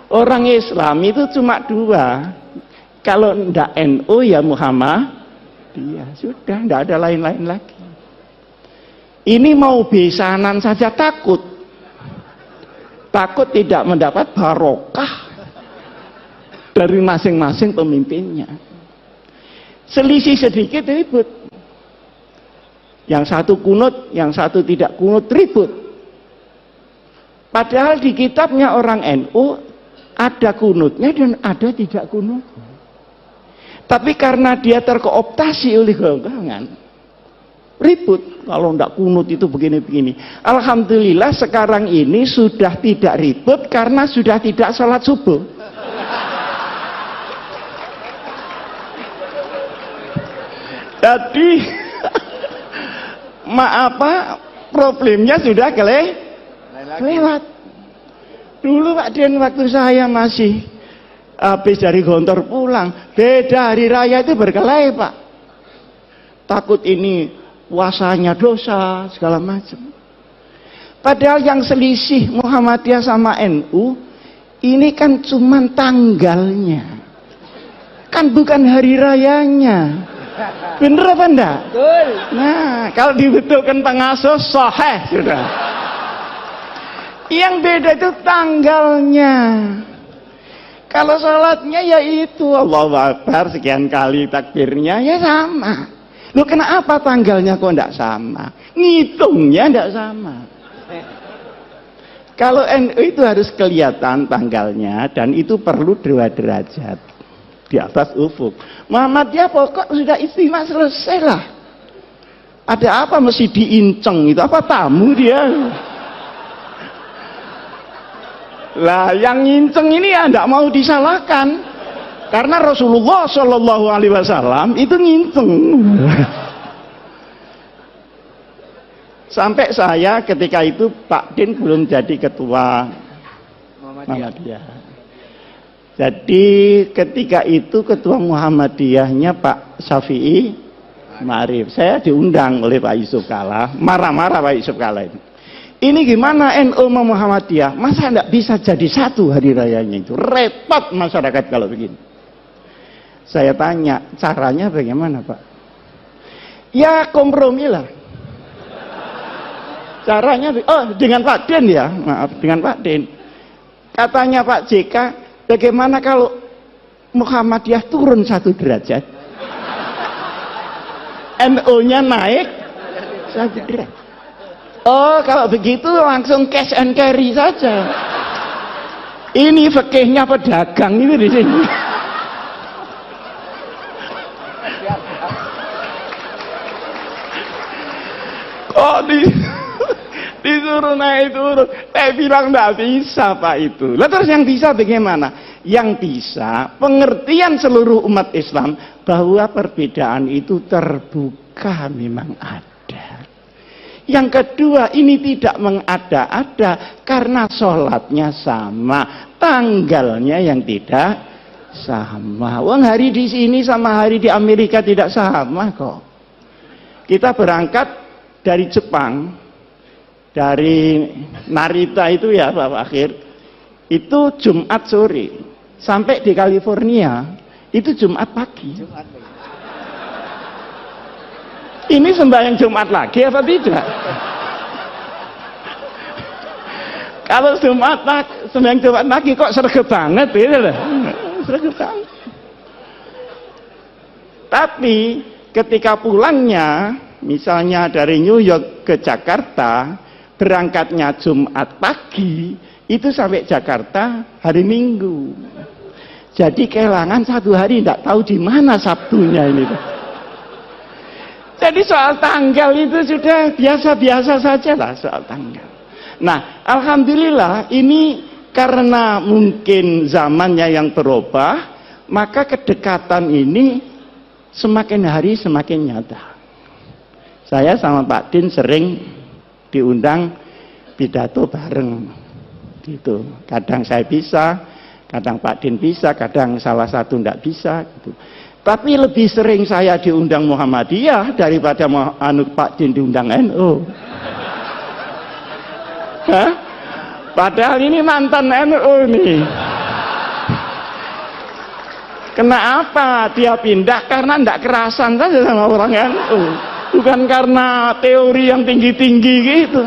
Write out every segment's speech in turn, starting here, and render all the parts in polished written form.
Orang Islam itu cuma dua. Kalau ndak NU ya Muhammadiyah. Sudah, ndak ada lain-lain lagi. Ini mau besanan saja takut. Takut tidak mendapat barokah dari masing-masing pemimpinnya. Selisih sedikit ribut. Yang satu kunut, yang satu tidak kunut, ribut. Padahal di kitabnya orang NU ada kunutnya dan ada tidak kunut. Tapi karena dia terkooptasi oleh golongan, ribut. Kalau tidak kunut itu begini-begini. Alhamdulillah sekarang ini sudah tidak ribut karena sudah tidak sholat subuh. Jadi problemnya sudah kelewat. Dulu Pak Dian waktu saya masih habis dari Gontor pulang, beda hari raya itu berkelahi Pak. Takut ini puasanya dosa segala macam. Padahal yang selisih Muhammadiyah sama NU ini kan cuman tanggalnya, kan bukan hari rayanya. Bener apa enggak? Betul. Nah, kalau dibetulkan pengasuh sahih sudah. Yang beda itu tanggalnya. Kalau sholatnya ya itu Allahu Akbar sekian kali takbirnya ya sama. Loh kenapa tanggalnya kok enggak sama? Ngitungnya enggak sama. Kalau NU itu harus kelihatan tanggalnya dan itu perlu 2 derajat di atas ufuk. Muhammadiyah pokok sudah istimewa selesai lah. Ada apa mesti diinceng itu? Apa tamu dia? Lah yang nginceng ini ya tidak mau disalahkan. Karena Rasulullah Shallallahu Alaihi Wasallam itu nginceng. Sampai saya ketika itu Pak Din belum jadi ketua Muhammadiyah. Jadi ketika itu ketua Muhammadiyahnya Pak Syafi'i Ma'arif. Saya diundang oleh Pak Yusuf Kala. Marah-marah Pak Yusuf Kala itu. Ini gimana NU sama Muhammadiyah? Masa enggak bisa jadi satu hari rayanya itu? Repot masyarakat kalau begini. Saya tanya, caranya bagaimana Pak? Ya kompromi lah. Caranya, dengan Pak Den ya, maaf, dengan Pak Den. Katanya Pak JK, bagaimana kalau Muhammadiyah turun 1 derajat? NU-nya naik 1 derajat. Oh, kalau begitu langsung cash and carry saja. Ini fikihnya pedagang itu di sini. Kok disuruh naik turun? Saya bilang enggak bisa Pak itu. Lah terus yang bisa bagaimana? Yang bisa pengertian seluruh umat Islam bahwa perbedaan itu terbuka memang ada. Yang kedua, ini tidak mengada-ada karena sholatnya sama, tanggalnya yang tidak sama. Wong hari di sini sama hari di Amerika tidak sama kok. Kita berangkat dari Jepang, dari Narita itu ya Pak Akhir, itu Jumat sore, sampai di California itu Jumat pagi. Ini sembahyang Jumat lagi apa tidak? Kalau sembahyang Jumat lagi kok sergap banget gitu loh. Sergap banget. Tapi ketika pulangnya, misalnya dari New York ke Jakarta, berangkatnya Jumat pagi, itu sampai Jakarta hari Minggu. Jadi kehilangan 1 hari, tidak tahu di mana Sabtunya ini. Jadi soal tanggal itu sudah biasa-biasa saja lah soal tanggal. Nah, alhamdulillah ini karena mungkin zamannya yang berubah, maka kedekatan ini semakin hari semakin nyata. Saya sama Pak Din sering diundang pidato bareng gitu. Kadang saya bisa, kadang Pak Din bisa, kadang salah satu tidak bisa gitu. Tapi lebih sering saya diundang Muhammadiyah daripada Pak Din diundang NU. Hah? Padahal ini mantan NU nih. Kenapa dia pindah? Karena tidak kerasan saja sama orang NU. Bukan karena teori yang tinggi-tinggi gitu.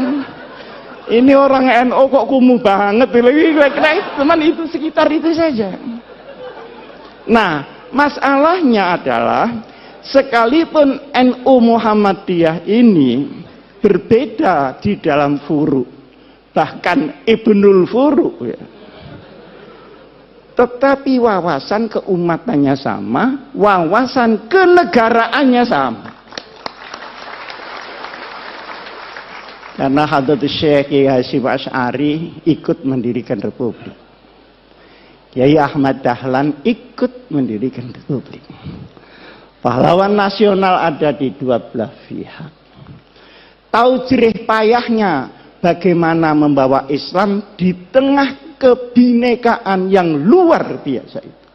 Ini orang NU kok kumuh banget. Teman itu sekitar itu saja. Nah, masalahnya adalah sekalipun NU Muhammadiyah ini berbeda di dalam furu, bahkan Ibnul Furu ya. Tetapi wawasan keumatannya sama, wawasan kenegaraannya sama. Karena Hadratus Syekh Kiai Hasyim Asy'ari ikut mendirikan republik. Kiai Ahmad Dahlan ikut mendirikan republik. Pahlawan nasional ada di dua belah pihak. Tahu jerih payahnya bagaimana membawa Islam di tengah kebinekaan yang luar biasa itu.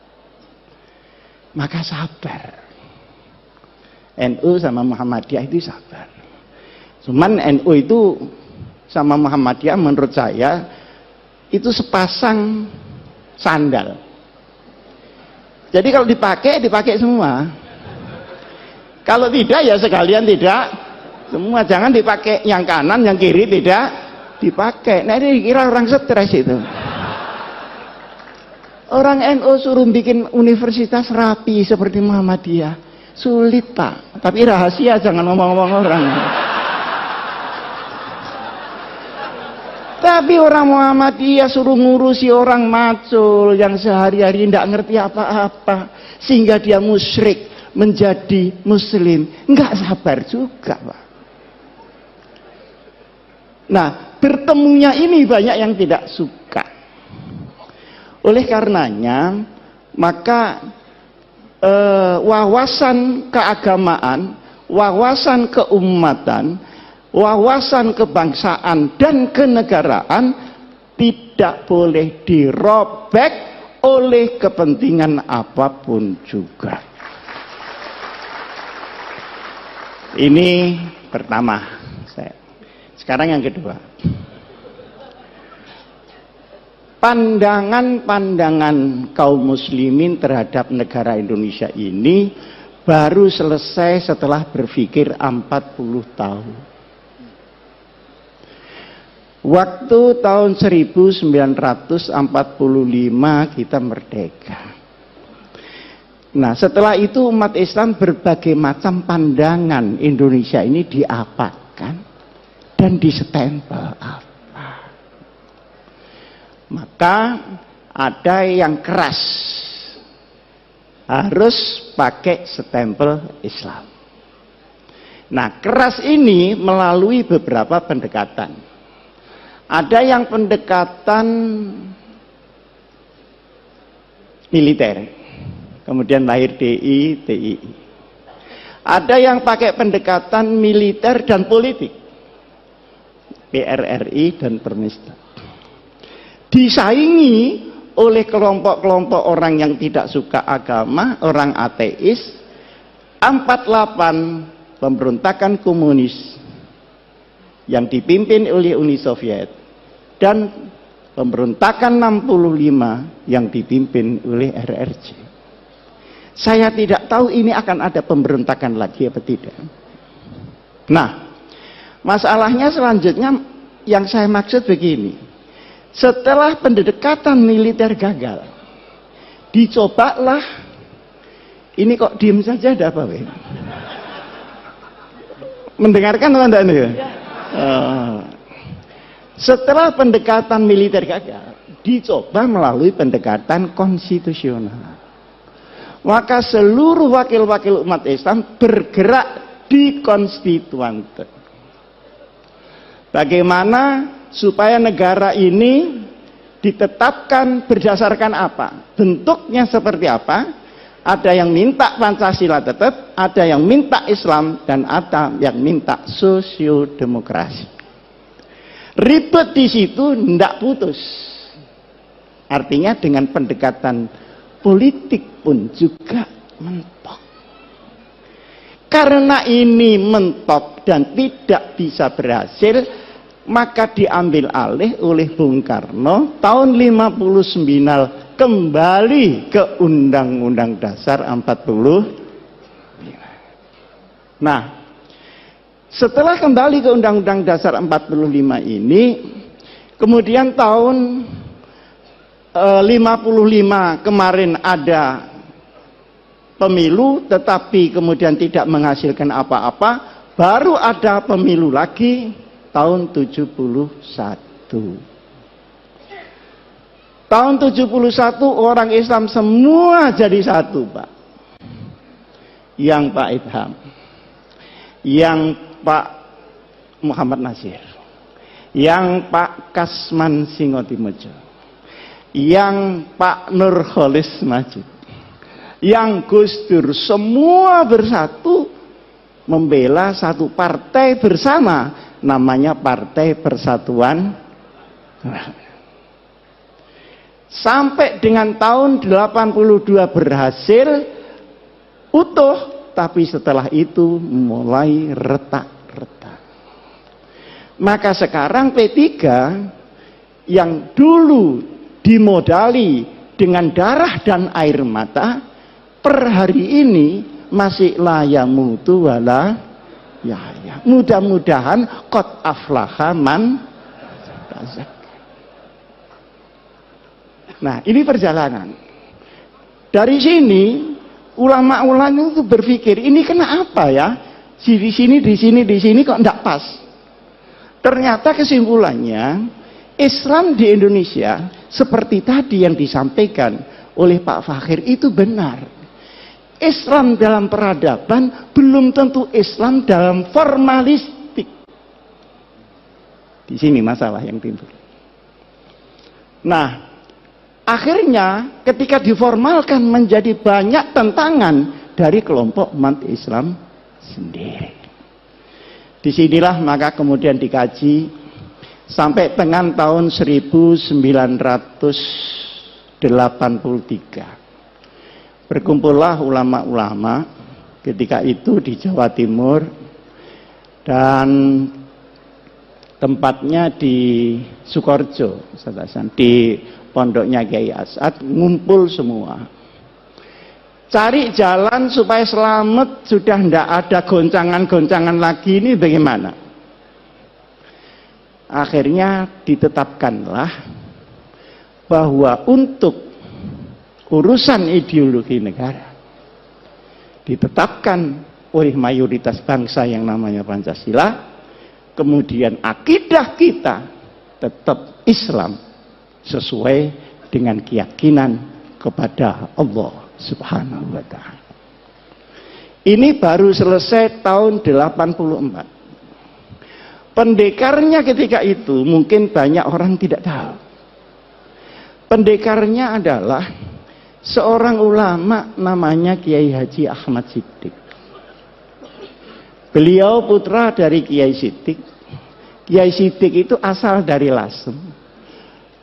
Maka sabar. NU sama Muhammadiyah itu sabar. Cuman NU itu sama Muhammadiyah menurut saya itu sepasang sandal. Jadi kalau dipakai semua. Kalau tidak ya sekalian tidak semua. Jangan dipakai yang kanan, yang kiri tidak dipakai. Nah ini kira orang stres itu. Orang NU suruh bikin universitas rapi seperti Muhammadiyah. Sulit Pak. Tapi rahasia, jangan ngomong-ngomong orang. Tapi orang Muhammadiyah suruh ngurusi orang macul yang sehari-hari tidak ngerti apa-apa. Sehingga dia musyrik menjadi muslim. Enggak sabar juga Pak. Nah, bertemunya ini banyak yang tidak suka. Oleh karenanya, maka wawasan keagamaan, wawasan keumatan, wawasan kebangsaan dan kenegaraan tidak boleh dirobek oleh kepentingan apapun juga. Ini pertama. Sekarang yang kedua. Pandangan-pandangan kaum muslimin terhadap negara Indonesia ini baru selesai setelah berpikir 40 tahun. Waktu tahun 1945 kita merdeka. Nah, setelah itu umat Islam berbagai macam pandangan Indonesia ini diapakan dan disestempel apa. Maka ada yang keras, harus pakai stempel Islam. Nah, keras ini melalui beberapa pendekatan. Ada yang pendekatan militer, kemudian lahir DI, TII. Ada yang pakai pendekatan militer dan politik, PRRI dan Permesta. Disaingi oleh kelompok-kelompok orang yang tidak suka agama, orang ateis. 48 pemberontakan komunis yang dipimpin oleh Uni Soviet dan pemberontakan 65 yang dipimpin oleh RRC. Saya tidak tahu ini akan ada pemberontakan lagi apa tidak. Nah, masalahnya selanjutnya yang saya maksud begini. Setelah pendekatan militer gagal, dicobalah, ini kok diem saja ada apa? Mendengarkan teman-teman ya? Setelah pendekatan militer gagal, dicoba melalui pendekatan konstitusional. Maka seluruh wakil-wakil umat Islam bergerak di konstituante. Bagaimana supaya negara ini ditetapkan berdasarkan apa? Bentuknya seperti apa? Ada yang minta Pancasila tetap, ada yang minta Islam, dan ada yang minta sosiodemokrasi. Ribet di situ, tidak putus. Artinya dengan pendekatan politik pun juga mentok. Karena ini mentok dan tidak bisa berhasil, maka diambil alih oleh Bung Karno tahun 59 kembali ke Undang-Undang Dasar 45. Nah, setelah kembali ke Undang-Undang Dasar 45 ini, kemudian tahun 55 kemarin ada pemilu, tetapi kemudian tidak menghasilkan apa-apa, baru ada pemilu lagi tahun 71. Tahun 71 orang Islam semua jadi satu, Pak. Yang Pak Idham, yang Pak Muhammad Nasir, yang Pak Kasman Singotimojo, yang Pak Nurholis Majid, yang Gus Dur, semua bersatu membela satu partai bersama, namanya Partai Persatuan. Sampai dengan tahun 82 berhasil utuh, tapi setelah itu mulai retak-retak. Maka sekarang P3 yang dulu dimodali dengan darah dan air mata, per hari ini masih layamutu wala ya. Mudah-mudahan qad aflaha man tazakka. Nah, ini perjalanan. Dari sini ulama-ulama itu berpikir, ini kenapa ya? Di sini kok enggak pas. Ternyata kesimpulannya, Islam di Indonesia seperti tadi yang disampaikan oleh Pak Fakhir itu benar. Islam dalam peradaban belum tentu Islam dalam formalistik. Di sini masalah yang timbul. Nah, akhirnya ketika diformalkan menjadi banyak tentangan dari kelompok umat Islam sendiri. Disinilah maka kemudian dikaji sampai dengan tahun 1983. Berkumpullah ulama-ulama ketika itu di Jawa Timur dan tempatnya di Sukoharjo, di pondoknya Kiai As'ad, ngumpul semua. Cari jalan supaya selamat, sudah tidak ada goncangan-goncangan lagi, ini bagaimana? Akhirnya ditetapkanlah bahwa untuk urusan ideologi negara ditetapkan oleh mayoritas bangsa yang namanya Pancasila, kemudian akidah kita tetap Islam sesuai dengan keyakinan kepada Allah Subhanahu wa ta'ala. Ini baru selesai tahun 84. Pendekarnya ketika itu mungkin banyak orang tidak tahu. Pendekarnya adalah seorang ulama namanya Kiai Haji Ahmad Siddiq. Beliau putra dari Kiai Siddiq. Kiai Siddiq itu asal dari Lasem.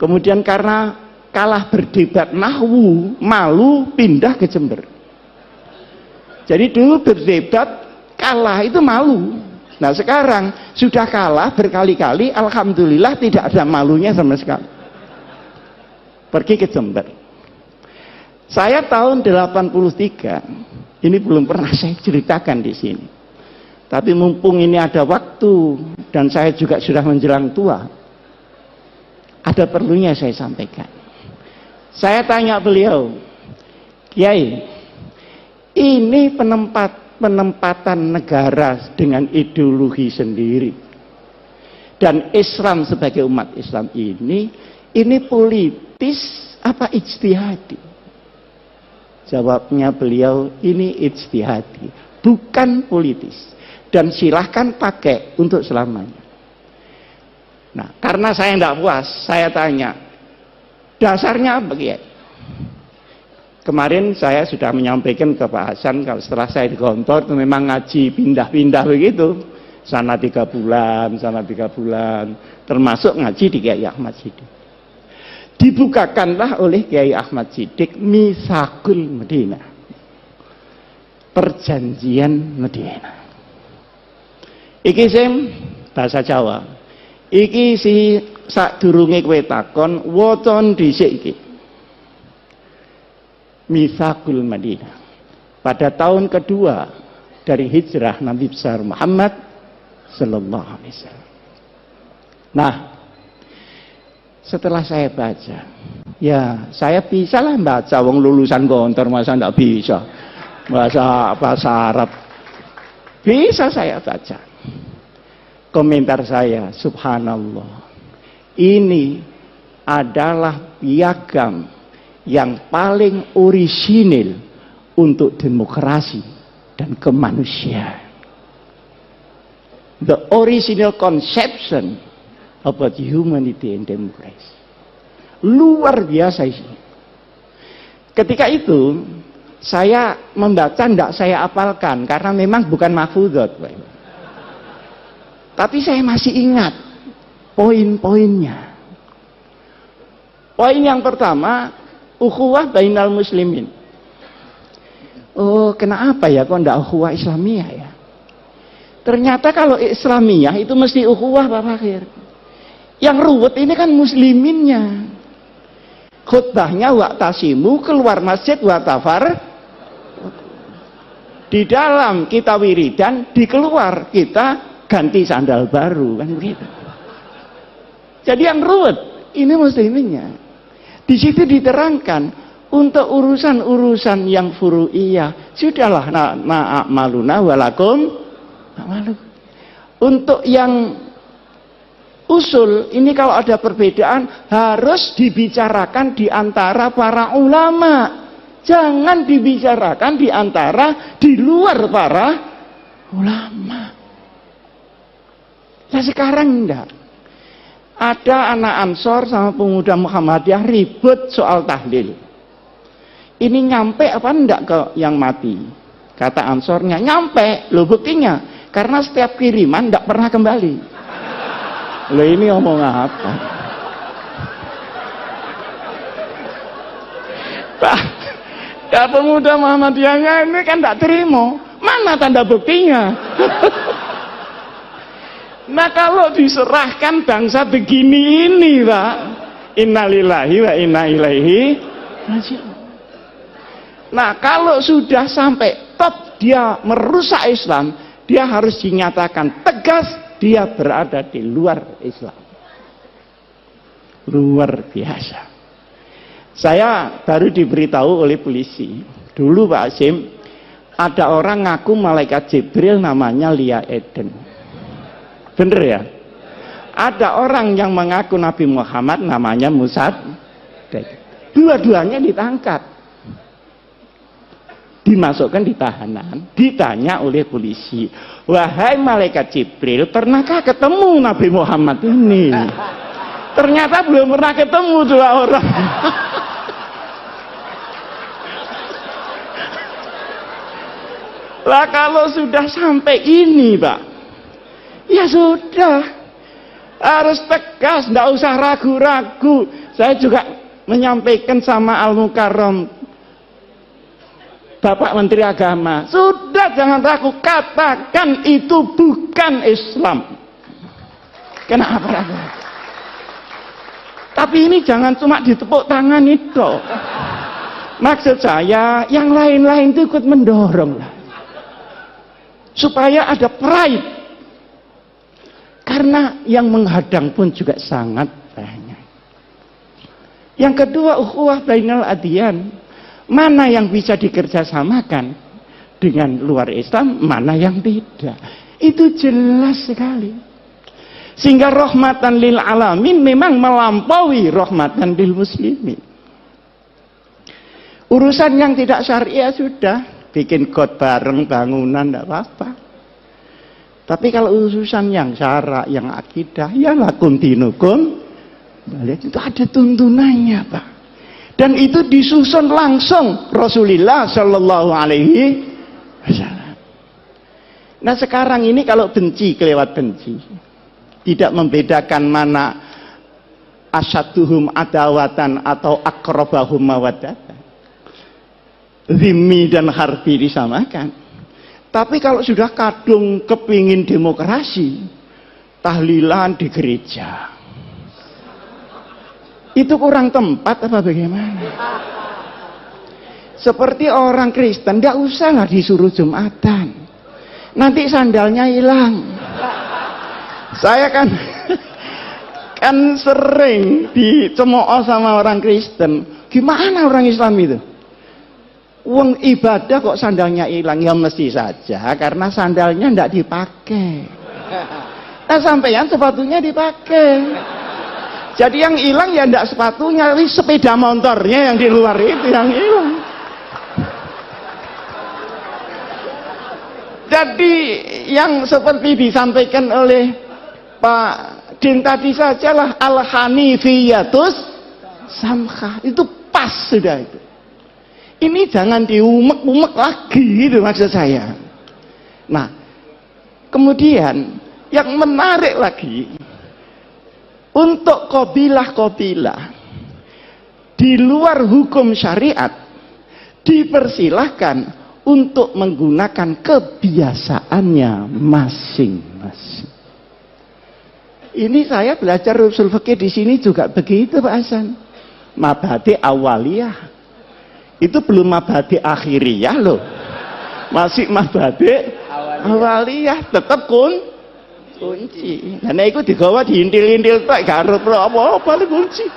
Kemudian karena kalah berdebat nahwu, malu pindah ke Jember. Jadi dulu berdebat kalah itu malu. Nah sekarang sudah kalah berkali-kali, alhamdulillah tidak ada malunya sama sekali. Pergi ke Jember. Saya tahun 83, ini belum pernah saya ceritakan di sini. Tapi mumpung ini ada waktu dan saya juga sudah menjelang tua, ada perlunya saya sampaikan. Saya tanya beliau, Kiai, ini penempatan negara dengan ideologi sendiri dan Islam sebagai umat Islam ini politis apa ijtihadi? Jawabnya beliau, ini ijtihadi, bukan politis, dan silahkan pakai untuk selamanya. Nah, karena saya tidak puas, saya tanya, dasarnya apa Kiai? Kemarin saya sudah menyampaikan ke Pak Hasan, kalau setelah saya di kantor itu memang ngaji pindah-pindah begitu, sana 3 bulan, termasuk ngaji di Kiai Ahmad Siddiq. Dibukakanlah oleh Kiai Ahmad Siddiq Mitsaqul Madinah, perjanjian Madinah. Iki sing bahasa Jawa. Iki si sadurunge kowe takon, waca dhisik iki. Mitsaqul Madinah. Pada tahun kedua dari hijrah Nabi besar Muhammad sallallahu alaihi wasallam. Nah, setelah saya baca, ya saya bisa lah baca, wong lulusan Gontor masa enggak bisa bahasa Arab. Bisa saya baca. Komentar saya, subhanallah, ini adalah piagam yang paling orisinil untuk demokrasi dan kemanusiaan. The original conception about humanity and democracy. Luar biasa ini. Ketika itu saya membaca, tidak saya apalkan karena memang bukan mahfudot. Tapi saya masih ingat poin-poinnya. Poin yang pertama, ukhuwah bainal muslimin. Oh, kenapa ya kok tidak ukhuwah Islamiyah ya? Ternyata kalau Islamiyah itu mesti ukhuwah Pak Fakir. Yang ruwet ini kan musliminnya. Khutbahnya wa'tasimu, keluar masjid wa'tafar. Di dalam kita wiridan, di keluar kita ganti sandal baru, kan begitu. Jadi yang ruwet ini musliminnya. Di situ diterangkan untuk urusan-urusan yang furu'iyah sudahlah na'amaluna walakum na'malu. Untuk yang usul ini kalau ada perbedaan harus dibicarakan di antara para ulama. Jangan dibicarakan di antara di luar para ulama. Nah sekarang enggak. Ada anak Ansor sama pemuda Muhammadiyah ribut soal tahlil. Ini nyampe apa enggak ke yang mati? Kata Ansornya, nyampe. Loh buktinya, karena setiap kiriman enggak pernah kembali. Loh ini ngomong apa? Ya pemuda Muhammadiyahnya ini kan enggak terima. Mana tanda buktinya? Nah kalau diserahkan bangsa begini ini Pak, innalillahi wa inna ilaihi raji'un. Nah kalau sudah sampai top dia merusak Islam, dia harus dinyatakan tegas dia berada di luar Islam. Luar biasa. Saya baru diberitahu oleh polisi. Dulu Pak Asim, ada orang ngaku malaikat Jibril namanya Lia Eden. Bener ya? Ada orang yang mengaku Nabi Muhammad namanya Musad. Dua-duanya ditangkap. Dimasukkan di tahanan. Ditanya oleh polisi. Wahai malaikat Jibril, pernahkah ketemu Nabi Muhammad ini? Ternyata belum pernah ketemu dua orang. Lah kalau sudah sampai ini Pak, ya sudah, harus tegas, tidak usah ragu-ragu. Saya juga menyampaikan sama Al-Mukarram, Bapak Menteri Agama, sudah jangan ragu, katakan itu bukan Islam. Kenapa ragu? Tapi ini jangan cuma ditepuk tangan itu. Maksud saya, yang lain-lain itu ikut mendorong lah. Supaya ada pride. Karena yang menghadang pun juga sangat banyak. Yang kedua, ukhuwah bainal adyan. Mana yang bisa dikerjasamakan dengan luar Islam, mana yang tidak. Itu jelas sekali. Sehingga rahmatan lil alamin memang melampaui rahmatan lil muslimin. Urusan yang tidak syariah sudah. Bikin got bareng bangunan tidak apa-apa. Tapi kalau urusan yang syara, yang akidah, ya lakum dinukum, itu ada tuntunannya Pak. Dan itu disusun langsung Rasulullah Shallallahu Alaihi Wasallam. Nah sekarang ini kalau benci kelewat benci, tidak membedakan mana asyaduhum adawatan atau akrobahum mawaddatan. Zimmi dan harbi disamakan. Tapi kalau sudah kadung kepingin demokrasi, tahlilan di gereja, itu kurang tempat apa bagaimana? Seperti orang Kristen, nggak usah lah disuruh Jumatan. Nanti sandalnya hilang. Saya kan sering dicemooh sama orang Kristen. Gimana orang Islam itu? Uang ibadah kok sandalnya hilang? Ya mesti saja karena sandalnya ndak dipakai. Nah sampeyan sepatunya dipakai. Jadi yang hilang ya ndak sepatunya, tapi sepeda motornya yang di luar itu yang hilang. Jadi yang seperti disampaikan oleh Pak Din tadi sajalah al-hanifiyatus samkhah, itu pas sudah itu. Ini jangan diumek-umek lagi gitu maksud saya. Nah, kemudian yang menarik lagi untuk qabilah-qabilah di luar hukum syariat dipersilahkan untuk menggunakan kebiasaannya masing-masing. Ini saya belajar usul fikih di sini juga begitu Pak Hasan. Mabhadi awaliyah. Itu belum mabhadi akhiriyah loh. Masih mabhadi awaliyah, tetap kunci. Nah itu digawa diintil-intil tak garep apa-apa kunci.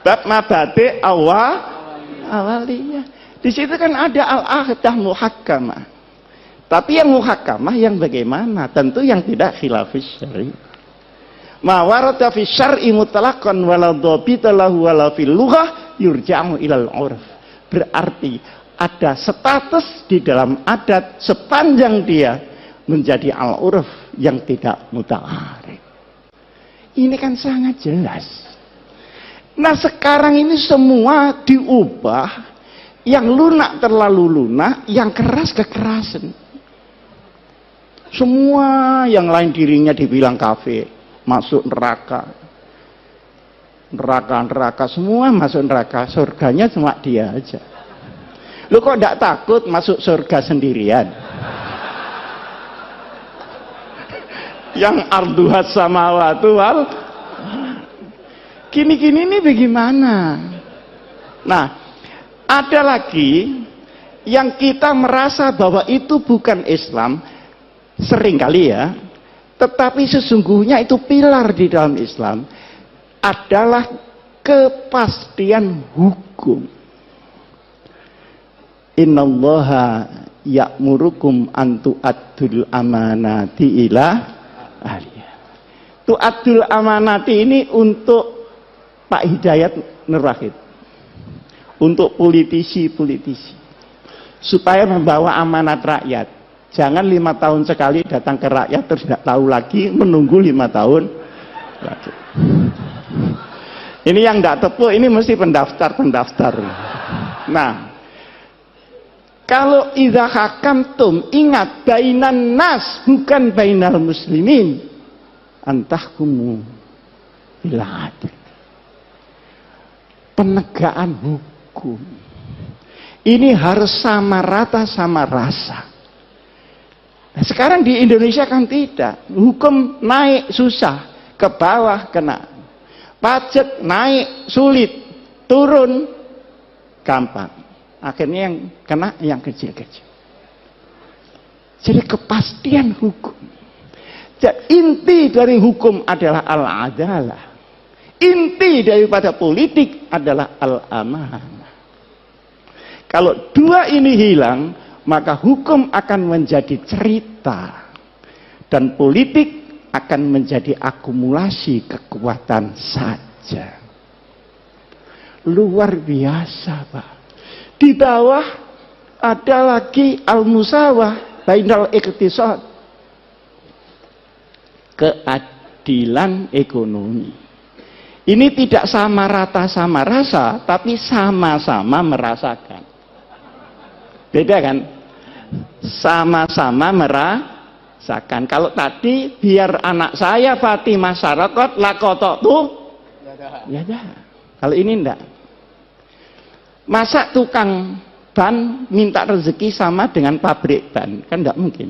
Bab mabhadi awaliyah. Di situ kan ada al-ahdah muhakkamah. Tapi yang muhakkamah yang bagaimana? Tentu yang tidak khilafis syar'i. Ma warada fi syar'i mutlaqan wala dhabita lahu wala fil lughah yurja'u ilal 'urf. Berarti ada status di dalam adat sepanjang dia menjadi al-'urf yang tidak muta'arif. Ini kan sangat jelas. Nah, sekarang ini semua diubah. Yang lunak terlalu lunak, yang keras kekerasan. Semua yang lain dirinya dibilang kafir, masuk neraka. Neraka semua masuk neraka, surganya cuma dia aja. Lu kok tidak takut masuk surga sendirian? Yang arduhat samawatu wal gini-gini ini bagaimana? Nah, ada lagi yang kita merasa bahwa itu bukan Islam, seringkali ya, tetapi sesungguhnya itu pilar di dalam Islam, adalah kepastian hukum. Innallaha ya'murukum an tu'addul amanati ila ahliha. Tu'addul amanati ini untuk Pak Hidayat Nur Wahid. Untuk politisi-politisi supaya membawa amanat rakyat. Jangan 5 tahun sekali datang ke rakyat terus tidak tahu lagi, menunggu 5 tahun lagi. Ini yang tidak tepu, ini mesti pendaftar. Nah, kalau idza hakamtum, ingat bainan nas bukan bainal muslimin, antahkumu bil adl. Penegakan hukum ini harus sama rata sama rasa. Nah, sekarang di Indonesia kan tidak. Hukum naik susah, ke bawah kena. Pajak naik sulit, turun gampang. Akhirnya yang kena yang kecil-kecil. Jadi kepastian hukum. Jadi, inti dari hukum adalah al-adalah. Inti daripada politik adalah al-amanah. Kalau dua ini hilang, maka hukum akan menjadi cerita dan politik akan menjadi akumulasi kekuatan saja. Luar biasa, Pak. Di bawah ada lagi al-musawah bainal iqtisad, keadilan ekonomi. Ini tidak sama rata sama rasa, tapi sama-sama merasakan. Beda kan? Sama-sama merasakan. Kalau tadi biar anak saya Fatimah Sarakot lakotok tuh, ya dah. Kalau ini enggak. Masa tukang ban minta rezeki sama dengan pabrik ban? Kan enggak mungkin.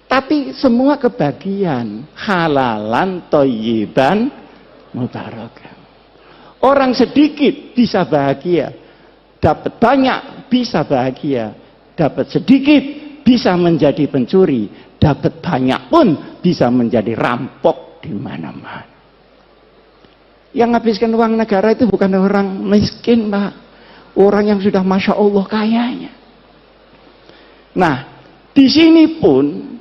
Tapi semua kebagian, halalan, thayyiban, mubarakan. Orang sedikit bisa bahagia, dapat banyak bisa bahagia, dapat sedikit bisa menjadi pencuri, dapat banyak pun bisa menjadi rampok di mana-mana. Yang habiskan uang negara itu bukan orang miskin, Pak. Orang yang sudah Masya Allah kayanya. Nah, di sini pun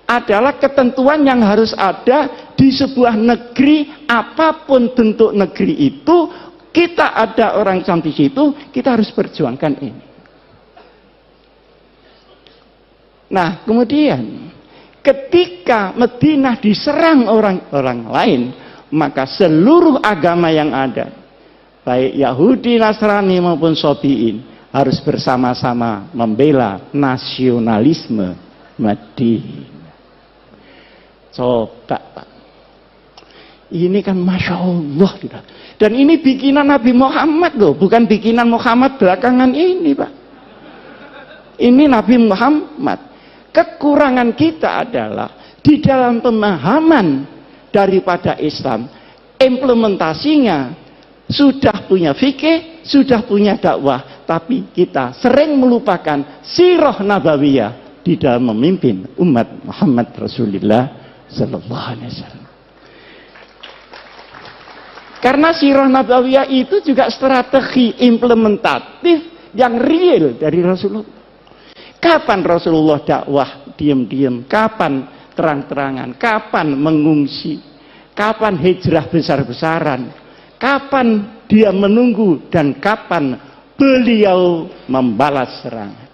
adalah ketentuan yang harus ada di sebuah negeri, apapun bentuk negeri itu, kita ada orang Islam di situ, kita harus perjuangkan ini. Nah, kemudian ketika Madinah diserang orang-orang lain, maka seluruh agama yang ada, baik Yahudi, Nasrani maupun Sabi'in, harus bersama-sama membela nasionalisme Madinah. Coba, Pak. Ini kan Masya Allah. Dan ini bikinan Nabi Muhammad loh, bukan bikinan Muhammad belakangan ini, Pak. Ini Nabi Muhammad. Kekurangan kita adalah di dalam pemahaman daripada Islam, implementasinya sudah punya fikih, sudah punya dakwah, tapi kita sering melupakan sirah nabawiyah di dalam memimpin umat Muhammad Rasulullah Sallallahu Alaihi Wasallam. Karena sirah nabawiyah itu juga strategi implementatif yang real dari Rasulullah. Kapan Rasulullah dakwah diam-diam, kapan terang-terangan, kapan mengungsi, kapan hijrah besar-besaran, kapan dia menunggu, dan kapan beliau membalas serangan.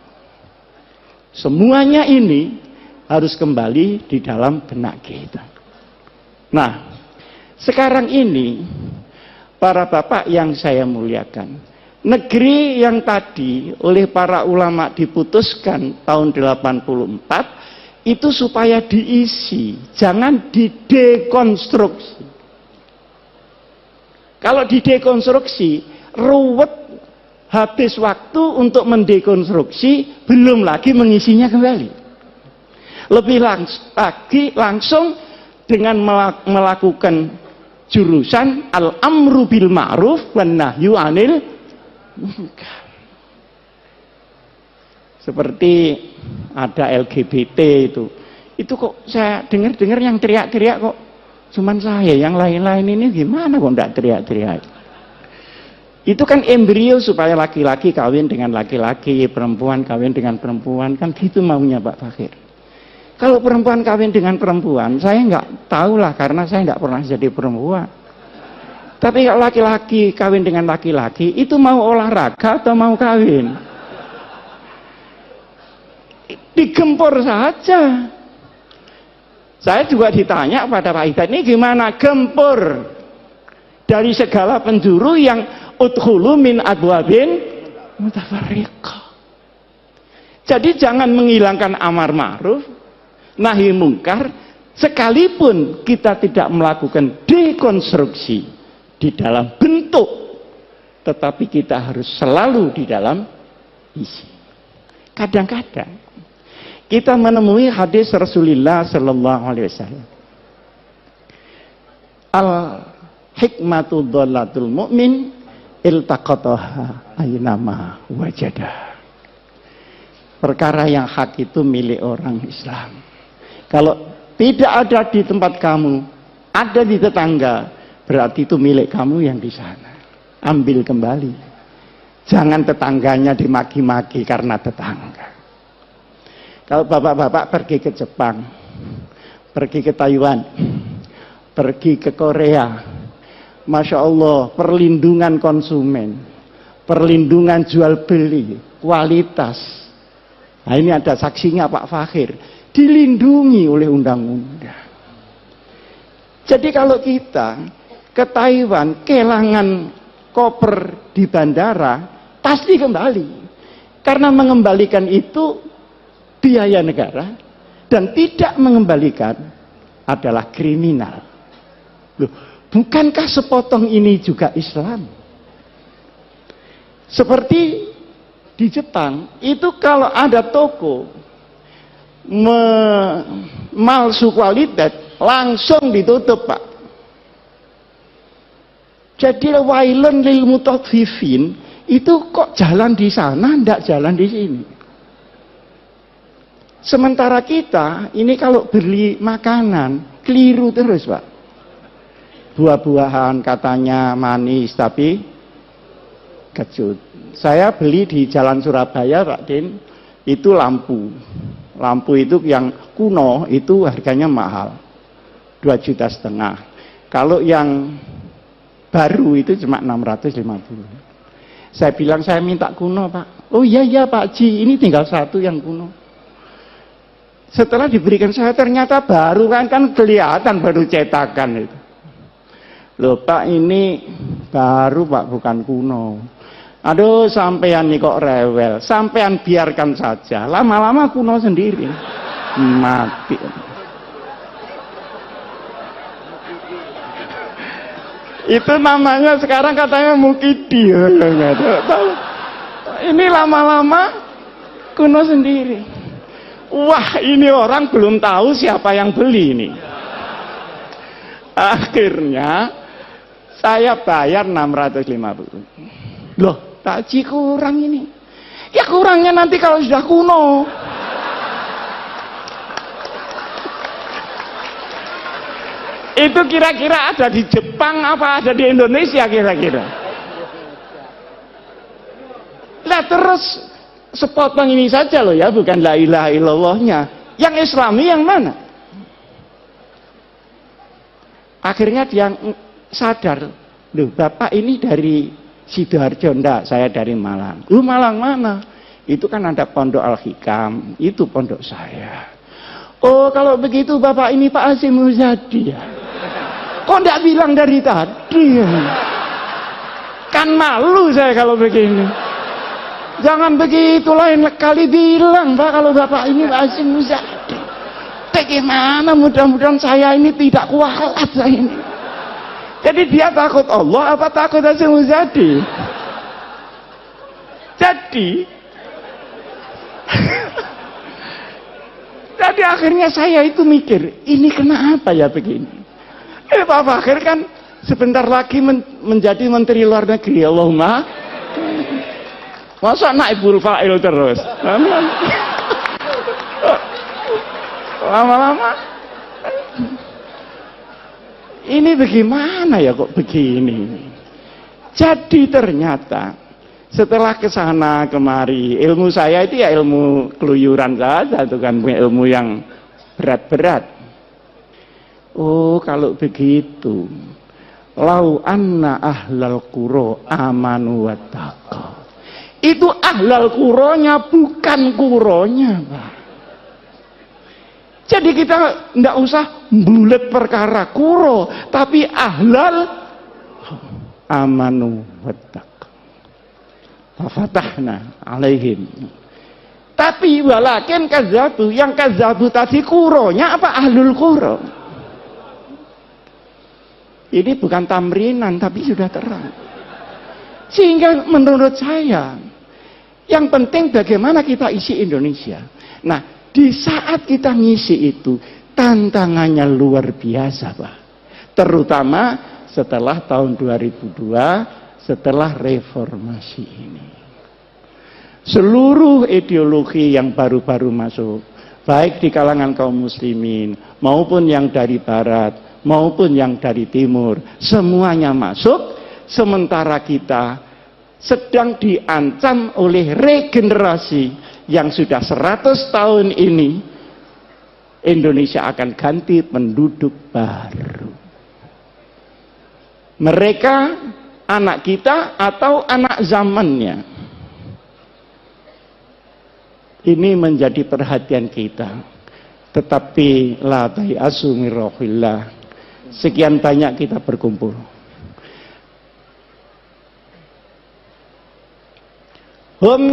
Semuanya ini harus kembali di dalam benak kita. Nah, sekarang ini para bapak yang saya muliakan, negeri yang tadi oleh para ulama diputuskan tahun 84 itu supaya diisi, jangan didekonstruksi. Kalau didekonstruksi ruwet, habis waktu untuk mendekonstruksi, belum lagi mengisinya kembali. Lebih langsung dengan melakukan jurusan al-amru bil ma'ruf wan nahyu 'anil munkar. Seperti ada LGBT itu kok saya dengar yang teriak-teriak kok cuman saya, yang lain-lain ini gimana kok enggak teriak-teriak. Itu kan embrio supaya laki-laki kawin dengan laki-laki, perempuan kawin dengan perempuan, kan gitu maunya Pak Fakir. Kalau perempuan kawin dengan perempuan, saya nggak tahu lah karena saya nggak pernah jadi perempuan. Tapi kalau laki-laki kawin dengan laki-laki, itu mau olahraga atau mau kawin? Digempur saja. Saya juga ditanya pada Pak Hidayat, ini gimana gempur dari segala penjuru yang udkhulu min abwabin mutafarriqah. Jadi jangan menghilangkan amar ma'ruf nahi mungkar, sekalipun kita tidak melakukan dekonstruksi di dalam bentuk, tetapi kita harus selalu di dalam isi. Kadang-kadang kita menemui hadis Rasulullah Sallallahu Alaihi Wasallam, al hikmatu dhalatul mu'min iltaqataha aynama wajadah. Perkara yang hak itu milik orang Islam. Kalau tidak ada di tempat kamu, ada di tetangga, berarti itu milik kamu yang di sana. Ambil kembali. Jangan tetangganya dimaki-maki karena tetangga. Kalau bapak-bapak pergi ke Jepang, pergi ke Taiwan, pergi ke Korea, Masya Allah, perlindungan konsumen, perlindungan jual beli, kualitas. Nah ini ada saksinya Pak Fakhir, dilindungi oleh undang-undang. Jadi kalau kita ke Taiwan, kehilangan koper di bandara, pasti kembali. Karena mengembalikan itu biaya negara, dan tidak mengembalikan adalah kriminal. Loh, bukankah sepotong ini juga Islam? Seperti di Jepang, itu kalau ada toko malsu kualitas, langsung ditutup Pak. Jadi wailun lil mutaffifin itu kok jalan di sana, ndak jalan di sini. Sementara kita ini kalau beli makanan keliru terus, Pak. Buah-buahan katanya manis tapi kecut. Saya beli di Jalan Surabaya, Pak Din, itu lampu. Lampu itu yang kuno itu harganya mahal. 2,5 juta. Kalau yang baru itu cuma 650. Saya bilang saya minta kuno, Pak. Oh iya Pak Ji, ini tinggal satu yang kuno. Setelah diberikan saya ternyata baru kan kelihatan baru cetakan itu. Loh Pak, ini baru Pak, bukan kuno. Aduh, sampean nih kok rewel. Sampean biarkan saja. Lama-lama kuno sendiri. Mati. Itu namanya sekarang katanya mukidi. Ini lama-lama kuno sendiri. Wah, ini orang belum tahu siapa yang beli ini. Akhirnya saya bayar 650. Loh, Pak Ji kurang ini. Ya kurangnya nanti kalau sudah kuno. Itu kira-kira ada di Jepang apa ada di Indonesia kira-kira? Lah terus sepotong ini saja loh ya, bukan la ilaha illallahnya. Yang Islami yang mana? Akhirnya dia sadar, loh Bapak ini dari Sidoarjo, enggak, saya dari Malang. Lu Malang mana? Itu kan ada Pondok Al-Hikam, itu pondok saya. Oh kalau begitu Bapak ini Pak Hasyim Muzadi ya? Kok enggak bilang dari tadi ya? Kan malu saya kalau begini. Jangan begitu, lain kali bilang Pak kalau Bapak ini Pak Hasyim Muzadi. Bagaimana mudah-mudahan saya ini tidak kualat saya ini. Jadi dia takut Allah apa takut Hasyim Muzadi? Jadi akhirnya saya itu mikir, ini kenapa ya begini? Pak Fakir kan sebentar lagi menjadi Menteri Luar Negeri, Allahumma. Masa naibul fa'il terus? Lama-lama ini bagaimana ya kok begini? Jadi ternyata setelah kesana kemari, ilmu saya itu ya ilmu keluyuran saja, itu kan ilmu yang berat-berat. Oh kalau begitu, lau anna ahlal qura amanu wattaqau. Itu ahlal quronya bukan kuronya, Pak. Jadi kita tidak usah bulet perkara kuro, tapi ahlal amanu wattaqau. Fafatahna alaihim. Tapi walakin kazabu, yang kazabu tadi kuronya apa ahlul kuro? Ini bukan tamrinan tapi sudah terang. Sehingga menurut saya yang penting bagaimana kita isi Indonesia. Nah, di saat kita ngisi itu, tantangannya luar biasa, Pak. Terutama setelah tahun 2002, setelah reformasi ini. Seluruh ideologi yang baru-baru masuk, baik di kalangan kaum muslimin, maupun yang dari barat, maupun yang dari timur, semuanya masuk, sementara kita sedang diancam oleh regenerasi yang sudah 100 tahun ini. Indonesia akan ganti penduduk baru. Mereka anak kita atau anak zamannya. Ini menjadi perhatian kita. Tetapi la tayasu min rauhillah. Sekian banyak kita berkumpul. Hum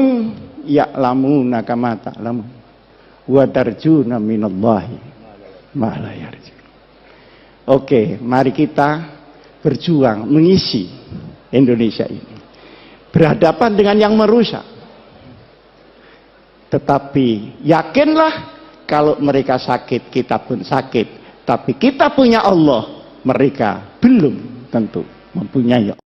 ya'lamuna kama ta'lamun wa tarjuna minallahi ma la yarjun. Oke, mari kita berjuang mengisi Indonesia ini. Berhadapan dengan yang merusak. Tetapi yakinlah kalau mereka sakit, kita pun sakit. Tapi kita punya Allah, mereka belum tentu mempunyai Allah.